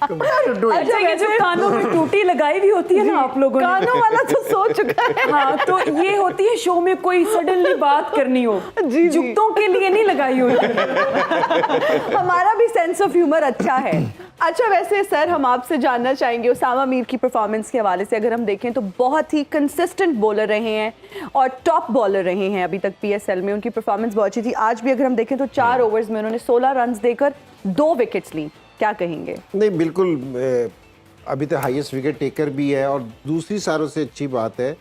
अच्छा, ये जो कानों में टूटी लगाई हुई होती है ना आप लोगों ने, कानों वाला तो सो चुका है। हाँ, तो ये होती है शो में कोई सडनली बात करनी हो, जी। जुगतों के लिए नहीं लगाई होती। हमारा भी सेंस ऑफ ह्यूमर अच्छा है। अच्छा, वैसे सर हम आपसे जानना चाहेंगे उसामा मीर की परफॉर्मेंस के हवाले से। अगर हम देखें तो बहुत ही कंसिस्टेंट बॉलर रहे हैं और टॉप बॉलर रहे हैं अभी तक पीएसएल में। उनकी परफॉर्मेंस बहुत अच्छी थी। आज भी अगर हम देखें तो 4 ओवर्स में उन्होंने 16 रन देकर 2 विकेट्स ली। क्या कहेंगे? नहीं, बिल्कुल अभी तक हाईएस्ट विकेट टेकर भी है, और दूसरी सारों से अच्छी बात है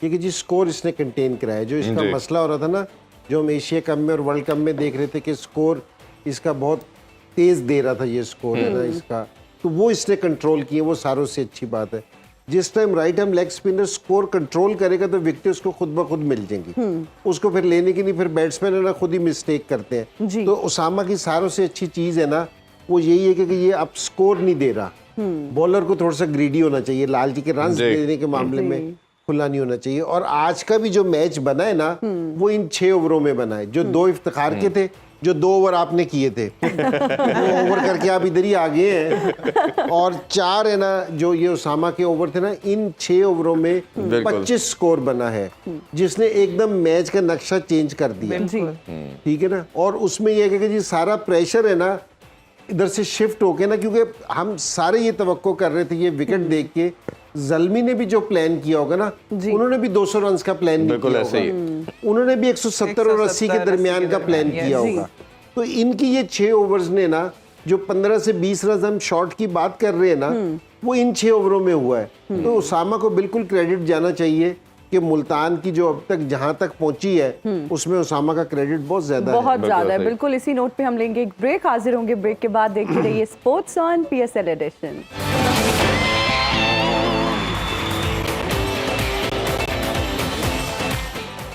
क्योंकि जी स्कोर इसने कंटेन कराया। जो इसका मसला हो रहा था ना, जो हम एशिया कप में और वर्ल्ड कप में देख रहे थे कि स्कोर इसका बहुत तेज दे रहा था, ये स्कोर है ना इसका, तो वो इसने कंट्रोल किए, वो सारों से अच्छी बात है। जिस time right hand leg spinner score control करेगा तो विकेट उसको खुद ब खुद मिल जाएंगी, उसको फिर लेने की नहीं, फिर बैट्समैन है ना खुद ही मिस्टेक करते हैं। तो उसामा की सारों से अच्छी चीज है ना वो यही है कि ये अब स्कोर नहीं दे रहा। बॉलर को थोड़ा सा ग्रीडी होना चाहिए, लालची के रन देने के मामले में खुला नहीं होना चाहिए। और आज का भी जो मैच बना है ना वो इन 6 ओवरों में बना है। जो 2 इफ्तिखार के थे, जो 2 ओवर आपने किए थे, वो ओवर करके आप इधर ही आ गए हैं, और 4 है ना जो ये उसामा के ओवर थे ना, इन 6 ओवरों में 25 स्कोर बना है, जिसने एकदम मैच का नक्शा चेंज कर दिया। ठीक है ना। और उसमें यह है कि जी सारा प्रेशर है ना इधर से शिफ्ट होके ना, क्योंकि हम सारे ये तवक्को कर रहे थे ये विकेट देख के, जल्मी ने भी जो प्लान किया होगा ना, उन्होंने भी 200 रन का प्लान बिल्कुल किया ऐसे ही होगा, उन्होंने भी 170 और 80 के दरमियान का प्लान किया होगा। तो इनकी ये 6 ओवर्स ने ना, जो 15 से 20 रन हम शॉट की बात कर रहे हैं ना, वो इन 6 ओवरों में हुआ है। तो उसामा को बिल्कुल क्रेडिट जाना चाहिए कि मुल्तान की जो अब तक जहां तक पहुंची है उसमें उसामा का क्रेडिट बहुत ज्यादा है। बहुत ज्यादा है। बिल्कुल इसी नोट पे हम लेंगे एक ब्रेक, हाजिर होंगे ब्रेक के बाद। देखते रहिए sports on PSL edition.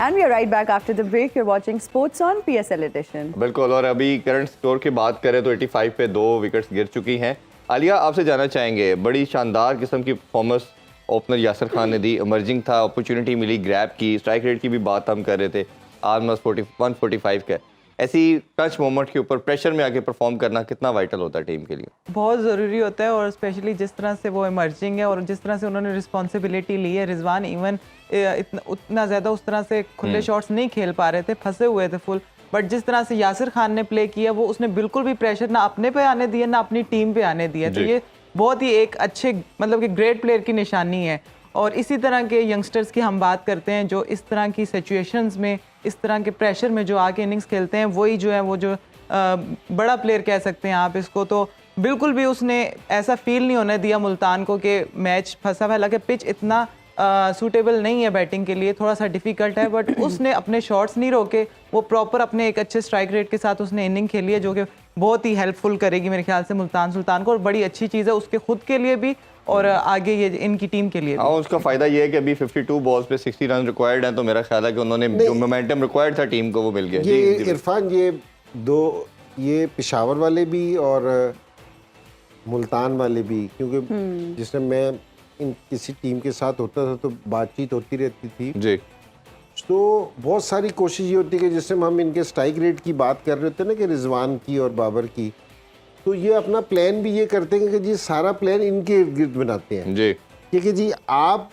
And we are right back after the break. You're watching Sports on PSL Edition. बिल्कुल। और अभी करंट स्कोर की बात करें तो 85 पे 2 विकेट्स गिर चुकी हैं। आलिया, आपसे जानना चाहेंगे, बड़ी शानदार किस्म की परफॉर्मेंस ओपनर यासिर खान ने दी, इमर्जिंग था, अपॉर्चुनिटी मिली, ग्रैब की, स्ट्राइक रेट की भी बात हम कर रहे थे, ऑलमोस्ट 145 का। ऐसी टच मोमेंट के ऊपर प्रेशर में आके परफॉर्म करना कितना वाइटल होता है टीम के लिए? बहुत ज़रूरी होता है, और स्पेशली जिस तरह से वो इमर्जिंग है और जिस तरह से उन्होंने रिस्पॉन्सिबिलिटी ली है। रिजवान इवन उतना ज़्यादा उस तरह से खुले शॉट्स नहीं खेल पा रहे थे, फंसे हुए थे फुल, बट जिस तरह से यासिर खान ने प्ले किया वो उसने बिल्कुल भी प्रेशर ना अपने पे आने दिया ना अपनी टीम पे आने दिया। तो ये बहुत ही एक अच्छे मतलब कि ग्रेट प्लेयर की निशानी है। और इसी तरह के यंगस्टर्स की हम बात करते हैं जो इस तरह की सिचुएशंस में, इस तरह के प्रेशर में जो आके इनिंग्स खेलते हैं, वही जो है वो जो बड़ा प्लेयर कह सकते हैं आप इसको। तो बिल्कुल भी उसने ऐसा फील नहीं होने दिया मुल्तान को कि मैच फंसा हुआ। हालांकि पिच इतना सूटेबल नहीं है बैटिंग के लिए, थोड़ा सा डिफिकल्ट है, बट उसने अपने शॉट्स नहीं रोके, वो प्रॉपर अपने एक अच्छे स्ट्राइक रेट के साथ उसने इनिंग खेली है, जो कि बहुत ही हेल्पफुल करेगी मेरे ख्याल से मुल्तान सुल्तान को, और बड़ी अच्छी चीज़ है उसके खुद के लिए भी और आगे ये इनकी टीम के लिए। हाँ, उसका फायदा ये है कि अभी 52 बॉल्स पे 60 रन रिक्वायर्ड हैं, तो मेरा ख्याल है कि उन्होंने जो मोमेंटम रिक्वायर्ड था टीम को वो मिल गया। ये इरफान, ये पेशावर वाले भी और मुल्तान वाले भी, क्योंकि जिसने मैं इन किसी टीम के साथ होता था तो बातचीत होती रहती थी जी, तो बहुत सारी कोशिश ये होती है कि जैसे हम इनके स्ट्राइक रेट की बात कर रहे थे ना कि रिजवान की और बाबर की, तो ये अपना प्लान भी ये करते हैं कि जी सारा प्लान इनके इर्द गिर्द बनाते हैं जी, कि जी आप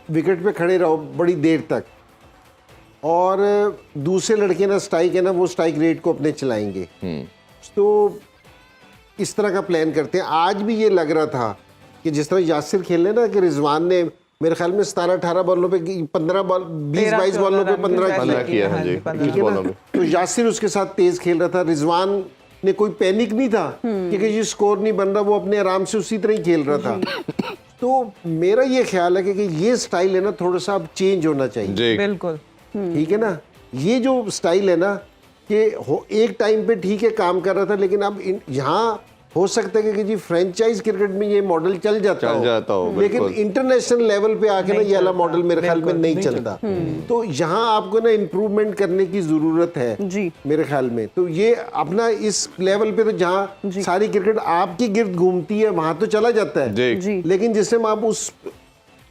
विकेट पे खड़े रहो बड़ी देर तक, और दूसरे लड़के ना स्ट्राइक है ना वो स्ट्राइक रेट को अपने चलाएंगे। तो इस तरह का प्लान करते हैं। आज भी ये लग रहा था कि जिस तरह यासिर खेले ना कि रिजवान ने मेरे ख्याल में 17-18 बॉलों पे 20-22 बॉलों पे 15 किया है जी, 21 बॉलों पे। तो यासिर उसके साथ तेज खेल रहा था, रिजवान ने कोई पैनिक नहीं था क्योंकि ये स्कोर नहीं बन रहा, वो अपने आराम से उसी तरह ही खेल रहा था। तो मेरा ये ख्याल है कि ये स्टाइल है ना थोड़ा सा अब चेंज होना चाहिए। बिल्कुल ठीक है ना। ये जो स्टाइल है ना कि एक टाइम पे ठीक है काम कर रहा था, लेकिन अब यहाँ हो सकता है कि जी फ्रेंचाइज क्रिकेट में ये मॉडल चल जाता हो, लेकिन बिल्कुल। इंटरनेशनल लेवल पे आके ना ये वाला मॉडल मेरे ख्याल में नहीं चलता। तो यहाँ आपको ना इम्प्रूवमेंट करने की जरूरत है जी। मेरे ख्याल में। तो ये अपना इस लेवल पे तो जहाँ सारी क्रिकेट आपकी गिर्द घूमती है वहां तो चला जाता है, जी। लेकिन जिससे आप उस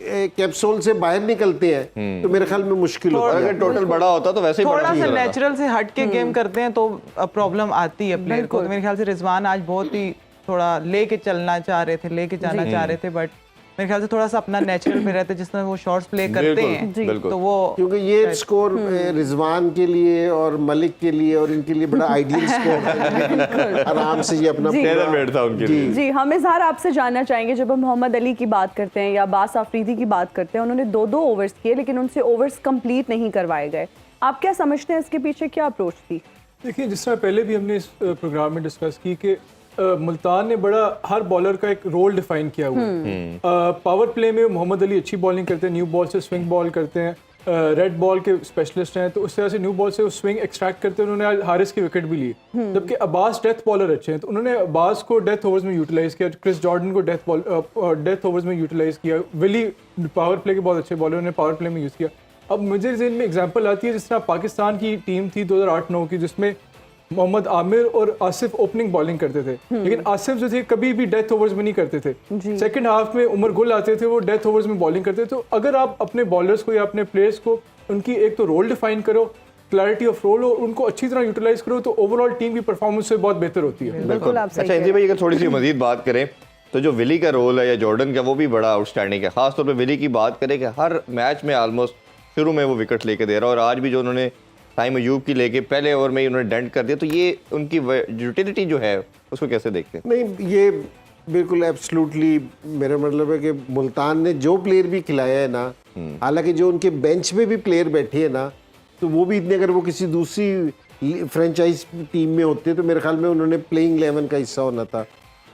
कैप्सूल से बाहर निकलते हैं तो मेरे ख्याल में मुश्किल होता है। अगर टोटल बड़ा होता तो वैसे ही थोड़ा बड़ा सा नहीं होता। नेचुरल से हट के गेम करते हैं तो प्रॉब्लम आती है प्लेयर को। तो मेरे ख्याल से रिजवान आज बहुत ही थोड़ा लेके चलना चाह रहे थे, लेके जाना चाह रहे थे, बट मेरे ख्याल से थोड़ा सा अपना नेचुरल पे रहते जिसमें वो शॉट्स प्ले करते बिल्कुल, हैं, बिल्कुल। तो वो क्योंकि ये स्कोर रिजवान के लिए और मलिक के लिए और इनके लिए बड़ा आइडियल स्कोर है। आराम से ये अपना टेलर मेड था उनके लिए। जी, हम इजहार आपसे जानना चाहेंगे, जब हम मोहम्मद अली की बात करते हैं या अब्बास आफरीदी की बात करते हैं, उन्होंने 2-2 ओवर्स किए लेकिन उनसे ओवर्स कंप्लीट नहीं करवाए गए। आप क्या समझते हैं इसके पीछे क्या अप्रोच थी? देखिए, जिस तरह पहले भी हमने इस प्रोग्राम में डिस्कस की कि मुल्तान ने बड़ा हर बॉलर का एक रोल डिफाइन किया हुआ है। पावर प्ले में मोहम्मद अली अच्छी बॉलिंग करते हैं, न्यू बॉल से स्विंग बॉल करते हैं, रेड बॉल के स्पेशलिस्ट हैं, तो उस तरह से न्यू बॉल से वो स्विंग एक्सट्रैक्ट करते हैं। उन्होंने आज हारिस की विकेट भी ली। जबकि अब्बास डेथ बॉलर अच्छे हैं, तो उन्होंने अब्बास को डेथ ओवर्स में यूटिलाइज किया, क्रिस जॉर्डन को डेथ ओवर्स में यूटिलाइज किया, विली पावर प्ले के बहुत अच्छे बॉलर उन्होंने पावर प्ले में यूज़ किया। अब मुझे ज़हन में एग्जांपल आती है, जिस तरह पाकिस्तान की टीम थी 2008-9 की, जिसमें मोहम्मद आमिर और आसिफ ओपनिंग बॉलिंग करते थे, लेकिन आसिफ जो थे कभी भी डेथ ओवर्स में नहीं करते थे। सेकंड हाफ में उमर गुल आते थे, वो डेथ ओवर्स में बॉलिंग करते थे। तो अगर आप अपने बॉलर्स को या अपने प्लेयर्स को उनकी एक तो रोल डिफाइन करो, क्लैरिटी ऑफ रोल हो, उनको अच्छी तरह यूटिलाइज करो, तो ओवरऑल टीम की परफॉर्मेंस से बहुत बेहतर होती है। बिल्कुल आप सही अच्छा इंजी भाई, अगर थोड़ी सी मजीद बात करें तो जो विली का रोल है या जॉर्डन का, वो भी बड़ा आउटस्टैंडिंग है। खासतौर पर विली की बात करें कि हर मैच में ऑलमोस्ट शुरू में वो विकेट लेके दे रहा है, और आज भी जो उन्होंने टाइम अयूब की लेके पहले ओवर में ही उन्होंने डेंट कर दिया, तो ये उनकी यूटिलिटी जो है उसको कैसे देखते हैं? नहीं, ये बिल्कुल एब्सोल्युटली मेरा मतलब है कि मुल्तान ने जो प्लेयर भी खिलाया है ना, हालांकि जो उनके बेंच में भी प्लेयर बैठे हैं ना, तो वो भी इतने, अगर वो किसी दूसरी फ्रेंचाइज टीम में होते तो मेरे ख्याल में उन्होंने प्लेइंग 11 का हिस्सा होना था।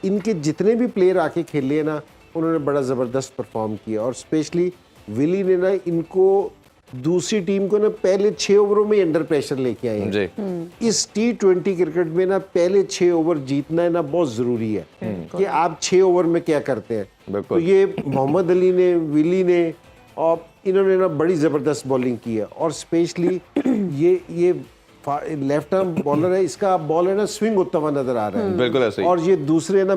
इनके जितने भी प्लेयर आके खेले ना, उन्होंने बड़ा ज़बरदस्त परफॉर्म किया, और स्पेशली विली ने ना इनको दूसरी टीम को ना पहले 6 ओवरों में अंडर प्रेशर लेके आए हैं। इस T20 क्रिकेट में ना पहले 6 ओवर जीतना है ना बहुत जरूरी है कि आप 6 ओवर में क्या करते हैं। तो ये मोहम्मद अली ने, विली ने, और इन्होंने ना बड़ी जबरदस्त बॉलिंग की है, और स्पेशली ये लेफ्ट आर्म बॉलर है, इसका बॉल है ना स्विंग होता हुआ नजर आ रहा है। बिल्कुल ऐसे ही। और ये दूसरे ना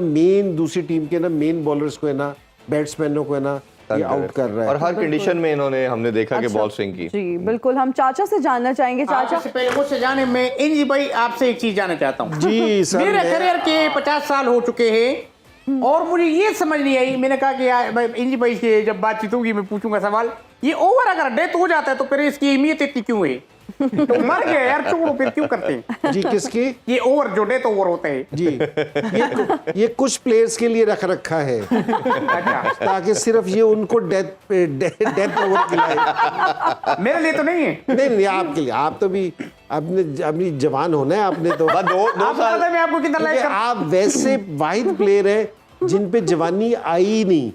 दूसरी टीम के ना मेन बॉलर्स को है ना, बैट्समैनों को है ना ये आउट कर रहा है, और हर कंडीशन में इन्होंने हमने देखा कि बॉल स्विंग की। जी बिल्कुल, हम चाचा से जानना चाहेंगे। चाचा, इससे पहले मुझसे जाने, मैं इंजी भाई आपसे एक चीज जानना चाहता हूँ। जी सर, मेरे करियर के 50 साल हो चुके हैं और मुझे ये समझ नहीं आई। मैंने कहा कि यार इंजी भाई से जब बातचीत होगी मैं पूछूंगा सवाल, ये ओवर अगर डेथ हो जाता है तो फिर इसकी अहमियत इतनी क्यों है? तो मर गया यार, छोड़ो, फिर क्यों करते हैं? जी किसकी? ये ओवर जो डेथ ओवर होता है जी, ये कुछ प्लेयर्स के लिए रख रखा है ताकि सिर्फ ये उनको डेथ ओवर खिलाए। मेरे लिए तो नहीं है। नहीं, आपके लिए, आप तो भी अपनी जवान होना है आपने तो। दो साल मैं आपको कितना लाइक आप वैसे वाहिद प्लेयर है जिन पे जवानी आई ही नहीं।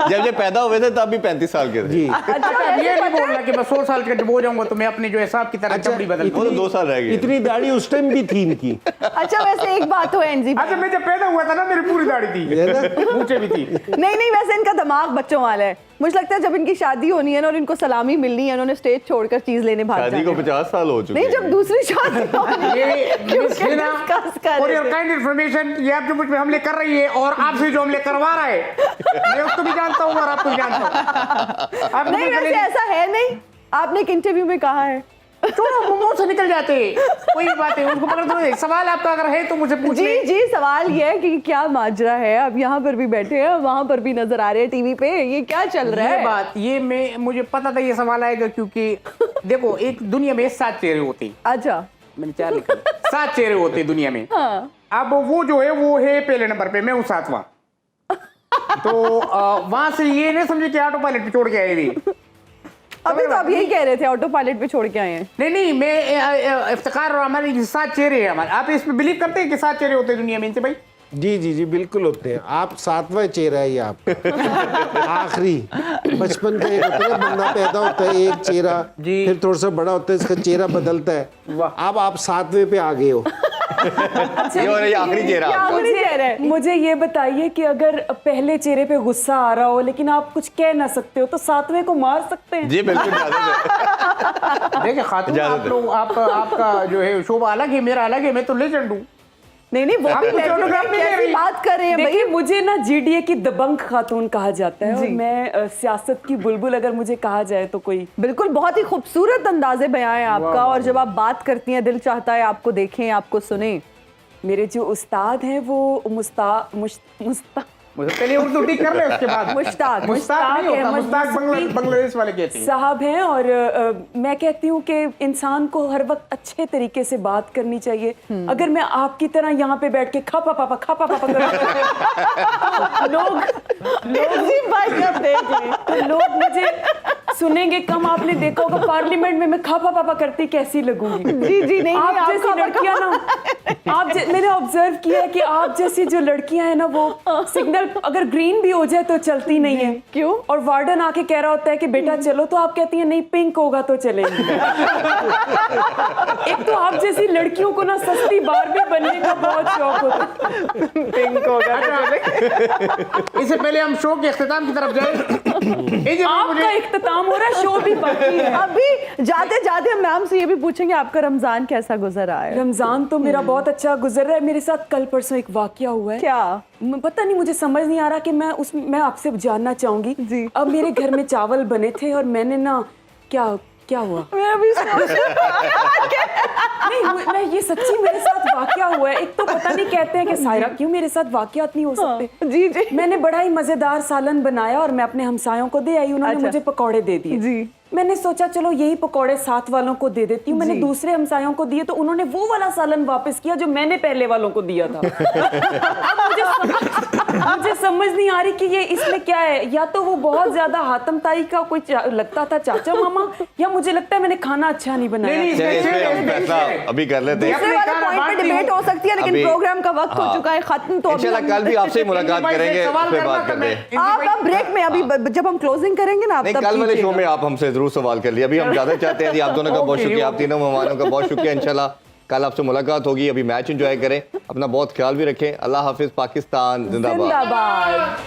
जब ये पैदा हुए थे तब भी 35 साल के थे। जी, अच्छा, ये नहीं बोल रहा कि मैं 100 साल का जब हो जाऊंगा तो मैं अपने जो हिसाब की तरह चमड़ी बदल वो तो 2 साल रह गए। इतनी दाढ़ी उस टाइम भी थी इनकी। अच्छा वैसे एक बात हो एनजी, अच्छा, मैं जब पैदा हुआ था ना मेरी पूरी दाढ़ी थी, मूंछें भी थी। नहीं वैसे इनका दिमाग बच्चों वाला है। मुझे लगता है जब इनकी शादी होनी है ना और इनको सलामी मिलनी है, उन्होंने स्टेज छोड़कर चीज लेने भाग शादी को 50 साल हो चुके नहीं, जब दूसरी शादी फॉर योर काइंड इंफॉर्मेशन, ये आप जो मुझ पे हमले कर रही है और आपसे जो हमले करवा रहा है, मैं उसको भी जानता हूँ और आपको भी जानता हूँ। आप नहीं वैसे ऐसा है नहीं, आपने एक इंटरव्यू में कहा है। छोड़ो, मुंह से निकल जाते हैं, कोई बात है, उनको पकड़ दो। सवाल आपका अगर है तो मुझे पूछिए। जी सवाल ये है कि क्या माजरा है, अब यहाँ पर भी बैठे हैं, वहां पर भी नजर आ रहे हैं टीवी पे, ये क्या चल रहा है? ये बात, ये मुझे पता था ये सवाल आएगा, क्योंकि देखो एक दुनिया में 7 चेहरे होते हैं। अच्छा, मैंने 4 लिखा, 7 चेहरे होते हैं दुनिया में। हाँ। अब वो जो है वो है पहले नंबर पे, मैं हूँ 7वां। तो वहां से ये नहीं समझे कि ऑटो पायलट पे छोड़ के आए थे। अभी तो आप यही कह रहे थे ऑटो पायलट पे छोड़ के आए हैं। नहीं, मैं इफ्तिखार और हमारे 7 चेहरे हैं हमारे। आप इसमें बिलीव करते हैं कि 7 चेहरे होते हैं दुनिया में? इनसे भाई जी बिल्कुल होते हैं। आप 7वां चेहरा है ये आपका। आखिरी बचपन का एक होता है, बंदा पैदा होता है एक चेहरा, फिर थोड़ा सा बड़ा होता है, इसका चेहरा बदलता है। अब आप 7वें पे आ गए हो। ये और ये आखिरी चेहरा आपका। आखिरी चेहरा है। मुझे ये बताइए कि अगर पहले चेहरे पे गुस्सा आ रहा हो लेकिन आप कुछ कह ना सकते हो तो सातवें को मार सकते हैं। जी बिल्कुल इजाजत है। देखिए खातून, इजाजत आप है। लोग आपका जो है शोभा अलग है, मेरा अलग है, मैं तो लेजेंड हूँ। नहीं नहीं, वो आप भी कुछ ऑटोग्राफ नहीं ले कैसी रही। बात कर रहे हैं देखिए भाई। मुझे ना जीडीए की दबंग खातून कहा जाता है और जी। मैं सियासत की बुलबुल अगर मुझे कहा जाए तो कोई बिल्कुल, बहुत ही खूबसूरत अंदाजे बयां है आपका, और जब आप बात करती हैं दिल चाहता है आपको देखें, आपको सुने। मेरे जो उस्ताद हैं वो पहले उर्दू ठीक कर ले, उसके बाद मुश्ताक मुश्ताक नहीं होता, अहमद मुश्ताक यूसुफी बांग्लादेश वाले कहते हैं। साहब हैं। और मैं कहती हूँ कि इंसान को हर वक्त अच्छे तरीके से बात करनी चाहिए। अगर मैं आपकी तरह यहाँ पे बैठ के खापा पापा लोग तो लोग मुझे सुनेंगे कम। आपने देखा होगा पार्लियामेंट में मैं खापा पापा करती कैसी लगूंगी। जी जी, नहीं आप नहीं, जैसी लड़कियां ना, मैंने ऑब्जर्व किया है कि आप जैसी जो लड़कियां हैं ना वो सिग्नल अगर ग्रीन भी हो जाए तो चलती नहीं है। क्यों? और वार्डन आके कह रहा होता है कि बेटा चलो तो आप कहती हैं नहीं पिंक होगा तो चलेंगे। एक तो आप जैसी लड़कियों को ना सस्ती बारबी बनने का बहुत शौक होता है। पिंक होगा। इससे पहले हम शो के इख्तिताम की तरफ जाए। आपका इख्तिताम हो रहा है, शो भी बाकी है। अभी जाते जाते हम मैम से ये भी पूछेंगे आपका रमजान कैसा गुजर रहा है? रमजान तो मेरा बहुत अच्छा गुजर रहा है। मेरे साथ कल परसों एक वाकया हुआ है। क्या? पता नहीं, मुझे समझ नहीं आ रहा कि मैं आपसे जानना चाहूंगी। जी। अब मेरे घर में चावल बने थे और मैंने ना क्या हुआ? मैं भी नहीं, मैं ये सच्ची मेरे साथ वाकया हुआ है। एक तो पता नहीं कहते हैं कि सायरा क्यों मेरे साथ वाकयात नहीं हो सकते। जी जी। मैंने बड़ा ही मजेदार सालन बनाया और मैं अपने हमसायों को दे आई। उन्होंने अच्छा। मुझे पकौड़े दे दिए। जी। मैंने सोचा चलो यही पकौड़े साथ वालों को दे देती हूँ। मैंने दूसरे हमसायों को दिए तो उन्होंने वो वाला सालन वापस किया जो मैंने पहले वालों को दिया था। मुझे समझ नहीं आ रही कि ये इसमें क्या है। या तो वो बहुत ज्यादा हातम ताई का कोई लगता था चाचा मामा, या मुझे लगता है मैंने खाना अच्छा नहीं बनाया। चलिए इस पे हम फैसला अभी कर लेते हैं। दूसरे वाले पॉइंट पे डिबेट हो सकती है, लेकिन अभी- प्रोग्राम का वक्त हो हाँ। चुका है खत्म। तो अभी इंशाल्लाह हम- कल भी आपसे ही मुलाकात करेंगे, उस पे बात करते हैं। आप ब्रेक में, अभी जब हम क्लोजिंग करेंगे ना आप नहीं, तब कल वाले शो कीजिएगा। में आप हमसे जरूर सवाल कर लिए। अभी हम ज्यादा चाहते हैं जी। आप दोनों का बहुत शुक्रिया, आप तीनों मेहमानों का बहुत शुक्रिया। इंशाल्लाह कल आपसे मुलाकात होगी। अभी मैच एंजॉय करें, अपना बहुत ख्याल भी रखें। अल्लाह हाफिज। पाकिस्तान जिंदाबाद। जिंदाबाद।